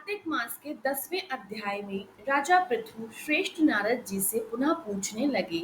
कार्तिक मास के 10वें अध्याय में राजा पृथु श्रेष्ठ नारद जी से पुनः पूछने लगे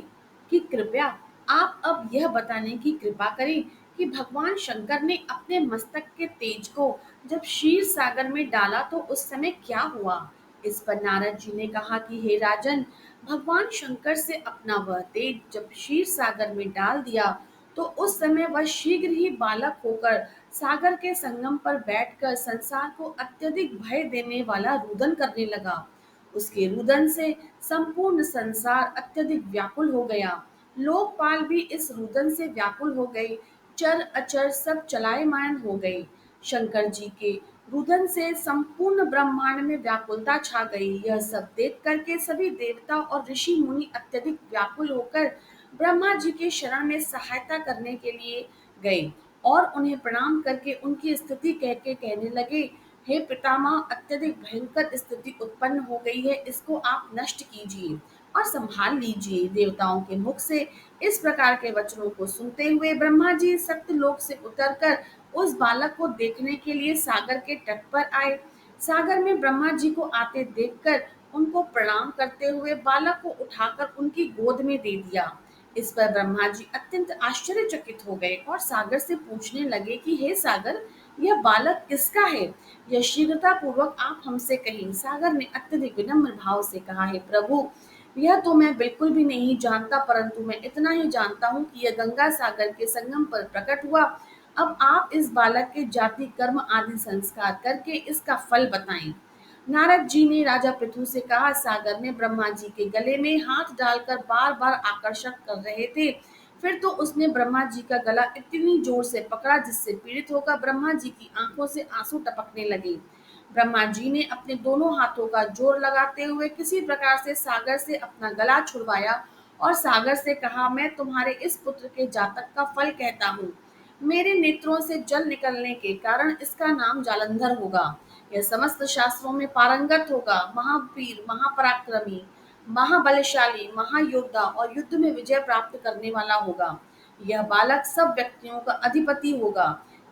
कि कृपया आप अब यह बताने की कृपा करें कि भगवान शंकर ने अपने मस्तक के तेज को जब क्षीर सागर में डाला तो उस समय क्या हुआ। इस पर नारद जी ने कहा कि हे राजन, भगवान शंकर से अपना वह तेज जब क्षीर सागर में डाल दिया तो उस समय वह शीघ्र ही बालक होकर सागर के संगम पर बैठकर संसार को अत्यधिक भय देने वाला रुदन करने लगा। उसके रुदन से संपूर्ण संसार अत्यधिक व्याकुल हो गया। लोकपाल भी इस रुदन से व्याकुल हो गए। चर अचर सब चलायमान हो गए। शंकर जी के रुदन से संपूर्ण ब्रह्मांड में व्याकुलता छा गई। यह सब देख करके सभी देवता और ऋषि मुनि अत्यधिक व्याकुल होकर ब्रह्मा जी के शरण में सहायता करने के लिए गए और उन्हें प्रणाम करके उनकी स्थिति कह के कहने लगे, हे पितामह, अत्यधिक भयंकर स्थिति उत्पन्न हो गई है, इसको आप नष्ट कीजिए और संभाल लीजिए। देवताओं के मुख से इस प्रकार के वचनों को सुनते हुए ब्रह्मा जी सत्यलोक से उतरकर उस बालक को देखने के लिए सागर के तट पर आए। सागर में ब्रह्मा जी को आते देखकर उनको प्रणाम करते हुए बालक को उठाकर उनकी गोद में दे दिया। इस पर ब्रह्मा जी अत्यंत आश्चर्यचकित हो गए और सागर से पूछने लगे कि हे सागर, यह बालक किसका है? यह शीघ्रता पूर्वक आप हमसे कहें। सागर ने अत्यधिक विनम्र भाव से कहा, हे प्रभु, यह तो मैं बिल्कुल भी नहीं जानता, परंतु मैं इतना ही जानता हूँ कि यह गंगा सागर के संगम पर प्रकट हुआ। अब आप इस बालक के जाति कर्म आदि संस्कार करके इसका फल बताएं। नारद जी ने राजा पृथु से कहा, सागर ने ब्रह्मा जी के गले में हाथ डालकर बार बार आकर्षण कर रहे थे। फिर तो उसने ब्रह्मा जी का गला इतनी जोर से पकड़ा जिससे पीड़ित होकर ब्रह्मा जी की आंखों से आंसू टपकने लगे। ब्रह्मा जी ने अपने दोनों हाथों का जोर लगाते हुए किसी प्रकार से सागर से अपना गला छुड़वाया और सागर से कहा, मैं तुम्हारे इस पुत्र के जातक का फल कहता हूँ। मेरे नेत्रों से जल निकलने के कारण इसका नाम जालंधर होगा। यह समस्त शास्त्रों में पारंगत होगा, महावीर, महापराक्रमी, महाबलशाली, महायोद्धा और युद्ध में विजय प्राप्त करने वाला होगा। यह बालक सब व्यक्तियों का अधिपति होगा,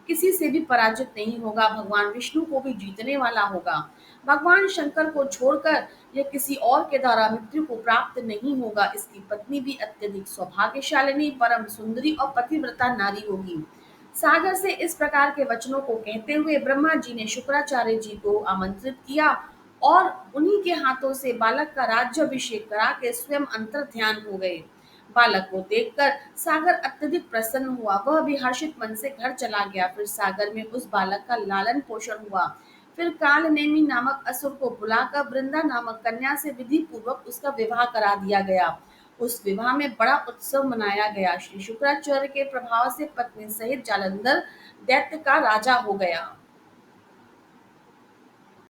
किसी से भी पराजित नहीं होगा, भगवान विष्णु को भी जीतने वाला होगा। भगवान शंकर को छोड़कर यह किसी और के द्वारा मृत्यु को प्राप्त नहीं होगा। इसकी पत्नी भी अत्यधिक सौभाग्यशालिनी, परम सुंदरी और पतिव्रता नारी होगी। सागर से इस प्रकार के वचनों को कहते हुए ब्रह्मा जी ने शुक्राचार्य जी को आमंत्रित किया और उन्हीं के हाथों से बालक का राज्याभिषेक करा के स्वयं अंतर ध्यान हो गए। बालक को देखकर सागर अत्यधिक प्रसन्न हुआ। वह भी हर्षित मन से घर चला गया। फिर सागर में उस बालक का लालन पोषण हुआ। फिर काल नेमी नामक असुर को बुलाकर वृंदा नामक कन्या से विधि पूर्वक उसका विवाह करा दिया गया। उस विवाह में बड़ा उत्सव मनाया गया। श्री शुक्राचार्य के प्रभाव से पत्नी सहित जालंधर दैत्य का राजा हो गया।